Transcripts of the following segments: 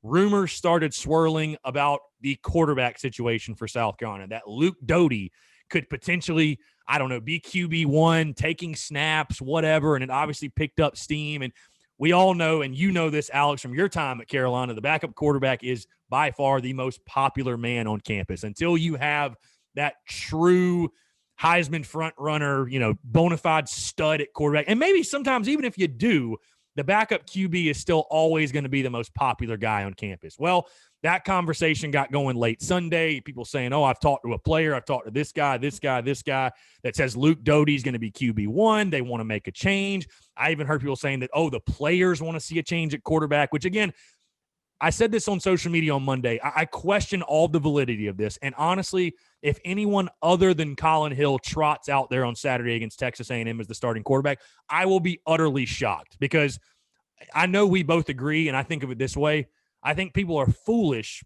rumors started swirling about the quarterback situation for South Carolina, that Luke Doty could potentially, I don't know, be QB1, taking snaps, whatever, and it obviously picked up steam. And we all know, and you know this, Alex, from your time at Carolina, the backup quarterback is by far the most popular man on campus. Until you have that true Heisman front runner, bona fide stud at quarterback, and maybe sometimes even if you do, the backup QB is still always going to be the most popular guy on campus. Well, that conversation got going late Sunday. People saying, I've talked to a player. I've talked to this guy that says Luke Doty is going to be QB1. They want to make a change. I even heard people saying that, the players want to see a change at quarterback, which again, I said this on social media on Monday. I question all the validity of this. And honestly, if anyone other than Colin Hill trots out there on Saturday against Texas A&M as the starting quarterback, I will be utterly shocked, because I know we both agree, and I think of it this way. I think people are foolish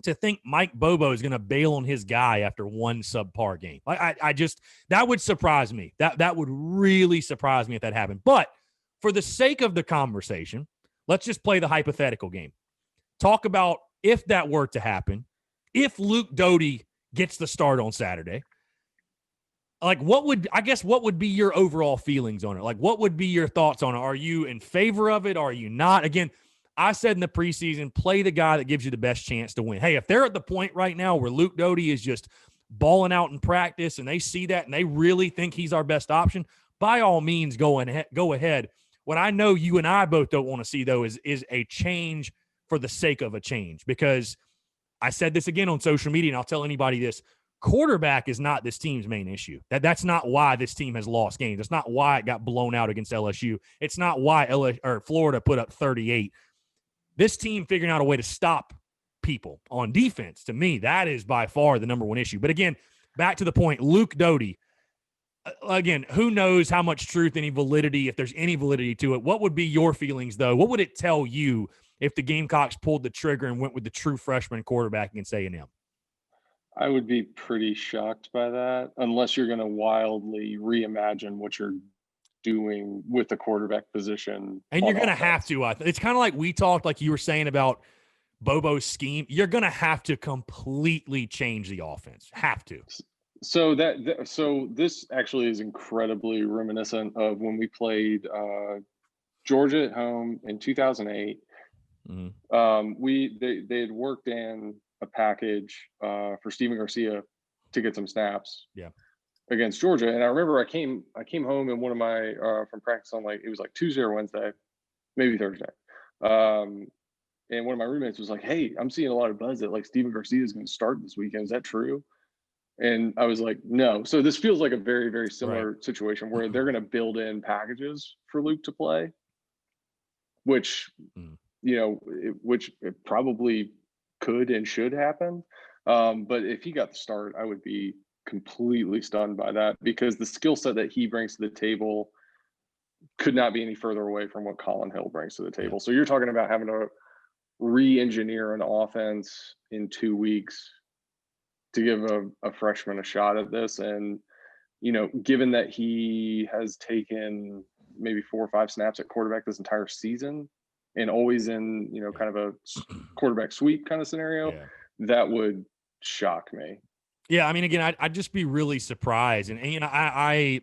to think Mike Bobo is going to bail on his guy after one subpar game. I just, that would surprise me. That would really surprise me if that happened. But for the sake of the conversation, let's just play the hypothetical game. Talk about if that were to happen, if Luke Doty gets the start on Saturday, what would be your overall feelings on it? What would be your thoughts on it? Are you in favor of it? Are you not? Again, I said in the preseason, play the guy that gives you the best chance to win. Hey, if they're at the point right now where Luke Doty is just balling out in practice and they see that and they really think he's our best option, by all means, go ahead. What I know you and I both don't want to see, though, is a change for the sake of a change, because I said this again on social media, and I'll tell anybody this: quarterback is not this team's main issue. That's not why this team has lost games. That's not why it got blown out against LSU. It's not why Florida put up 38. This team figuring out a way to stop people on defense, to me, that is by far the number one issue. But again, back to the point, Luke Doty, again, who knows how much truth, any validity, if there's any validity to it. What would be your feelings, though? What would it tell you if the Gamecocks pulled the trigger and went with the true freshman quarterback against A&M? I would be pretty shocked by that, unless you're going to wildly reimagine what you're doing with the quarterback position. And you're going to have to. It's kind of like we talked, like you were saying about Bobo's scheme. You're going to have to completely change the offense. Have to. So this actually is incredibly reminiscent of when we played Georgia at home in 2008. Mm-hmm. They had worked in a package for Steven Garcia to get some snaps against Georgia. And I remember I came home and one of my from practice on, it was Tuesday or Wednesday, maybe Thursday. And one of my roommates was like, "Hey, I'm seeing a lot of buzz that Steven Garcia is going to start this weekend. Is that true?" And I was like, "No." So this feels like a very, very similar situation where they're going to build in packages for Luke to play, which which it probably could and should happen. But if he got the start, I would be completely stunned by that, because the skill set that he brings to the table could not be any further away from what Colin Hill brings to the table. So you're talking about having to re-engineer an offense in 2 weeks to give a freshman a shot at this. And, given that he has taken maybe 4 or 5 snaps at quarterback this entire season, and always in, kind of a quarterback sweep kind of scenario, that would shock me. Yeah, I mean, again, I'd just be really surprised. And I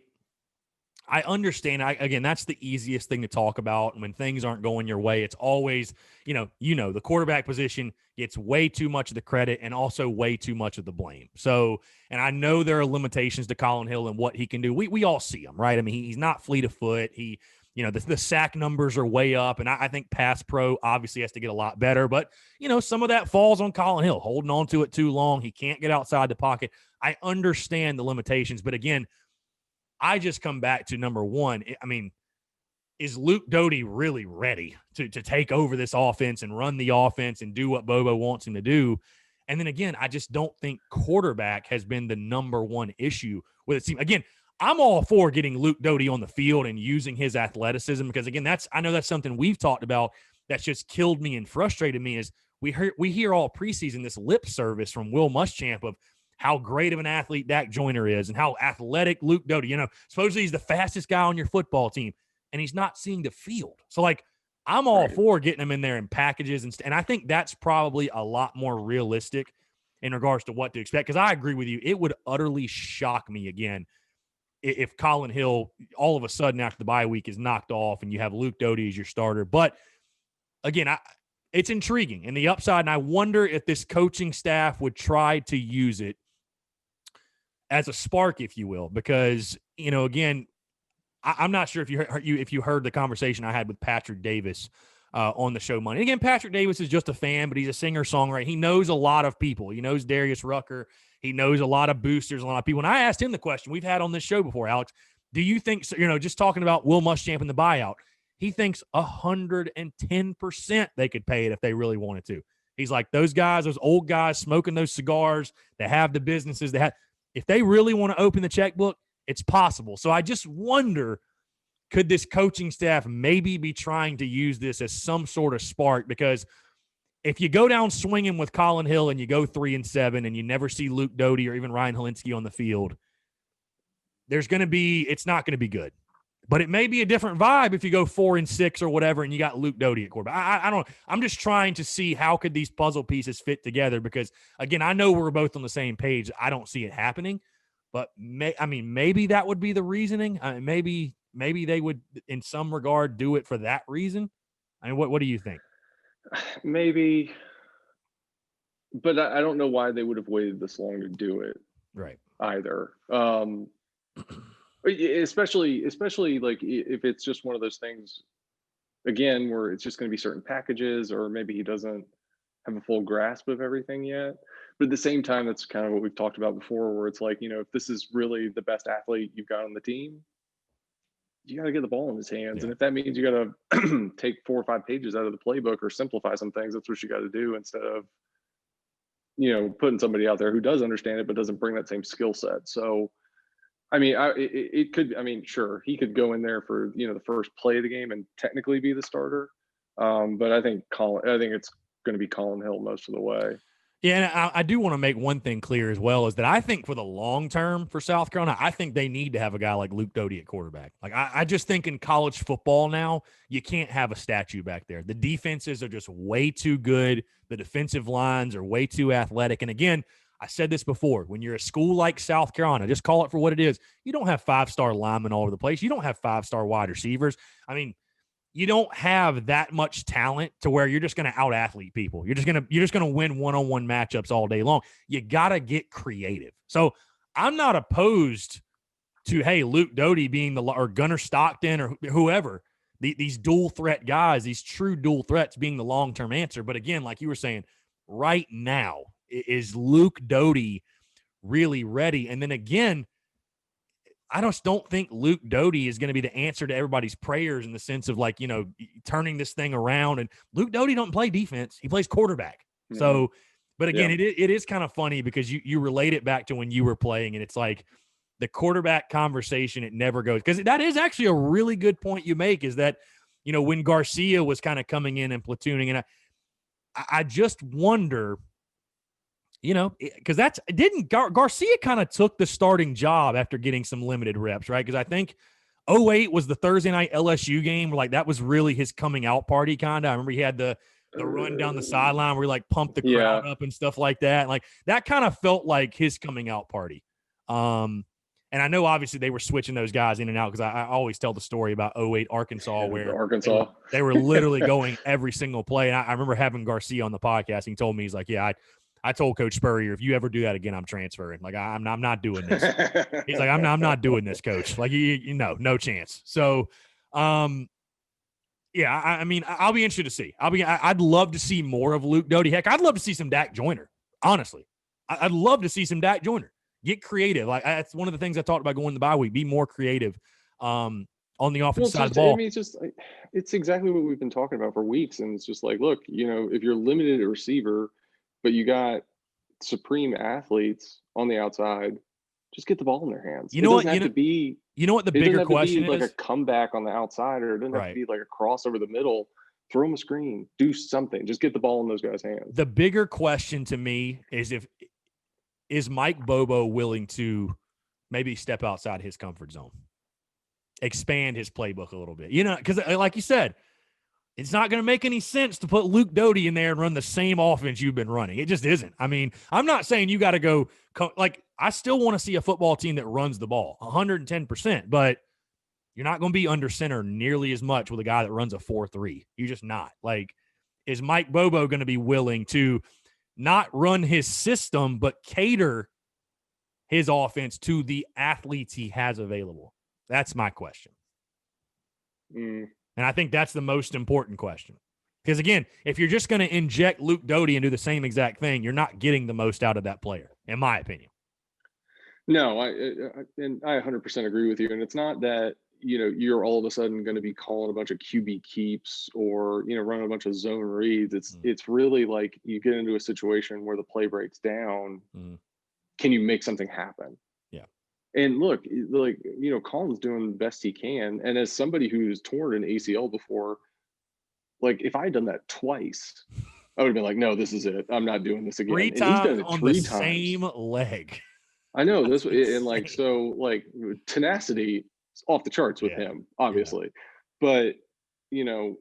understand. Again, that's the easiest thing to talk about. And when things aren't going your way, it's always, the quarterback position gets way too much of the credit and also way too much of the blame. So, and I know there are limitations to Colin Hill and what he can do. We all see him, right? I mean, he's not fleet of foot. The sack numbers are way up, and I think pass pro obviously has to get a lot better. But, some of that falls on Colin Hill, holding on to it too long. He can't get outside the pocket. I understand the limitations. But, again, I just come back to number one. I mean, is Luke Doty really ready to take over this offense and run the offense and do what Bobo wants him to do? And then, again, I just don't think quarterback has been the number one issue with the team. Again, I'm all for getting Luke Doty on the field and using his athleticism, because, again, I know that's something we've talked about that's just killed me and frustrated me. Is we hear all preseason this lip service from Will Muschamp of how great of an athlete Dak Joyner is and how athletic Luke Doty, supposedly he's the fastest guy on your football team, and he's not seeing the field. So, I'm all for getting them in there in packages. And I think that's probably a lot more realistic in regards to what to expect. Because I agree with you. It would utterly shock me again if Colin Hill all of a sudden after the bye week is knocked off and you have Luke Doty as your starter. But again, it's intriguing and the upside. And I wonder if this coaching staff would try to use it as a spark, if you will, because, again, I'm not sure if you heard the conversation I had with Patrick Davis on the show Monday. Again, Patrick Davis is just a fan, but he's a singer-songwriter. He knows a lot of people. He knows Darius Rucker. He knows a lot of boosters, a lot of people. And I asked him the question we've had on this show before, Alex. Do you think, just talking about Will Muschamp and the buyout, he thinks 110% they could pay it if they really wanted to. He's like, those guys, those old guys smoking those cigars, they have the businesses, if they really want to open the checkbook, it's possible. So I just wonder, could this coaching staff maybe be trying to use this as some sort of spark? Because if you go down swinging with Colin Hill and you go 3-7 and you never see Luke Doty or even Ryan Helinski on the field, it's not going to be good. But it may be a different vibe if you go 4-6 or whatever and you got Luke Doty at quarterback. I don't. I'm just trying to see how could these puzzle pieces fit together because, again, I know we're both on the same page. I don't see it happening. But, maybe that would be the reasoning. Maybe they would, in some regard, do it for that reason. What do you think? Maybe. But I don't know why they would have waited this long to do it. Right. Either. Especially like if it's just one of those things, again, where it's just going to be certain packages, or maybe he doesn't have a full grasp of everything yet. But at the same time, that's kind of what we've talked about before, where it's like, if this is really the best athlete you've got on the team, you got to get the ball in his hands. Yeah. And if that means you got to take 4 or 5 pages out of the playbook or simplify some things, that's what you got to do instead of, putting somebody out there who does understand it, but doesn't bring that same skill set. So, it could, sure, he could go in there for, the first play of the game and technically be the starter. But I think it's going to be Colin Hill most of the way. Yeah, and I do want to make one thing clear as well, is that I think for the long term for South Carolina, I think they need to have a guy like Luke Doty at quarterback. Like I just think in college football now, you can't have a statue back there. The defenses are just way too good. The defensive lines are way too athletic. And again, I said this before, when you're a school like South Carolina, just call it for what it is. You don't have 5-star linemen all over the place. You don't have 5-star wide receivers. You don't have that much talent to where you're just going to out-athlete people. You're just going to win one-on-one matchups all day long. You got to get creative. So I'm not opposed to, hey, Luke Doty being or Gunnar Stockton or whoever, these dual threat guys, these true dual threats being the long-term answer. But again, like you were saying, right now, is Luke Doty really ready? And then again, I just don't think Luke Doty is going to be the answer to everybody's prayers in the sense of turning this thing around. And Luke Doty don't play defense. He plays quarterback. Mm-hmm. So, but again, it is kind of funny because you relate it back to when you were playing and it's like the quarterback conversation, it never goes. Because that is actually a really good point you make is that, when Garcia was kind of coming in and platooning, and I just wonder, because Garcia kind of took the starting job after getting some limited reps, right? Because I think 2008 was the Thursday night LSU game. Like that was really his coming out party, kind of. I remember he had the run down the sideline where he pumped the crowd up and stuff like that. Like that kind of felt like his coming out party. And I know obviously they were switching those guys in and out because I always tell the story about 2008 Arkansas where they were literally going every single play. And I remember having Garcia on the podcast. And he told me, he's like, yeah, I told Coach Spurrier, if you ever do that again, I'm transferring. Like I'm not doing this. He's like, I'm not doing this, Coach. Like no chance. So, yeah, I'll be interested to see. I'd love to see more of Luke Doty. Heck, I'd love to see some Dak Joyner. Honestly, I'd love to see some Dak Joyner. Get creative. Like that's one of the things I talked about going the bye week. Be more creative on the offensive side of the ball. It's exactly what we've been talking about for weeks. And it's just like, look, if you're limited at receiver, but you got supreme athletes on the outside, just get the ball in their hands. You know what the bigger question is? Like a comeback on the outside, or it doesn't have to be like a cross over the middle. Throw them a screen. Do something. Just get the ball in those guys' hands. The bigger question to me is Mike Bobo willing to maybe step outside his comfort zone, expand his playbook a little bit? Because like you said, It's not going to make any sense to put Luke Doty in there and run the same offense you've been running. It just isn't. I mean, I'm not saying you got to go like, I still want to see a football team that runs the ball 110%, but you're not going to be under center nearly as much with a guy that runs a 4-3. You're just not. Like, is Mike Bobo going to be willing to not run his system, but cater his offense to the athletes he has available? That's my question. And I think that's the most important question. Because, again, if you're just going to inject Luke Doty and do the same exact thing, you're not getting the most out of that player, in my opinion. No, I 100% agree with you. And it's not that, you're all of a sudden going to be calling a bunch of QB keeps or, running a bunch of zone reads. It's really like you get into a situation where the play breaks down. Can you make something happen? And look, like, Colin's doing the best he can. And as somebody who's torn an ACL before, like, if I had done that twice, I would have been like, no, this is it. I'm not doing this again. Three times, and he's done it on the same leg. I know this, and like, so like tenacity is off the charts with him, obviously. But, I'm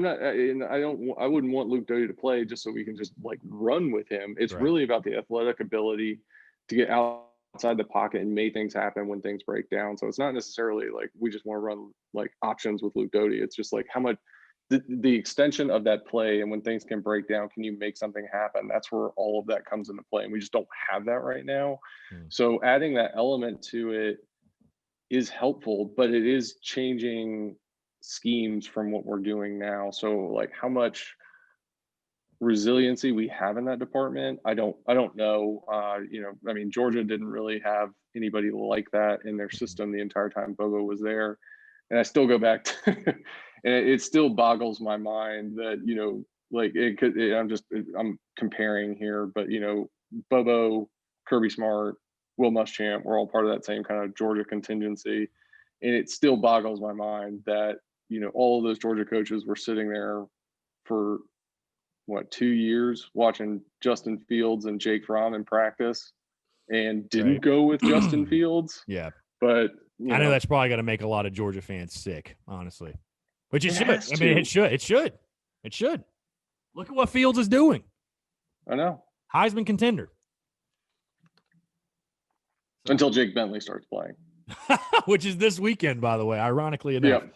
not, and I wouldn't want Luke Doty to play just so we can just like run with him. It's really about the athletic ability to get outside the pocket and make things happen when things break down. So it's not necessarily like we just want to run like options with Luke Doty. It's just like how much the extension of that play, and when things can break down, can you make something happen? That's where all of that comes into play, and we just don't have that right now. So adding that element to it is helpful, but it is changing schemes from what we're doing now. So like how much resiliency we have in that department, I don't know. I mean, Georgia didn't really have anybody like that in their system the entire time Bobo was there. And I still go back to, and it still boggles my mind that, like it could, I'm comparing here, but, Bobo, Kirby Smart, Will Muschamp, we're all part of that same kind of Georgia contingency. And it still boggles my mind that, all of those Georgia coaches were sitting there for 2 years watching Justin Fields and Jake Fromm in practice and didn't go with Justin Fields. Yeah. But I know that's probably going to make a lot of Georgia fans sick, honestly. Which it should. I mean, it should. Look at what Fields is doing. I know. Heisman contender. Until Jake Bentley starts playing. Which is this weekend, by the way, ironically enough. Yeah.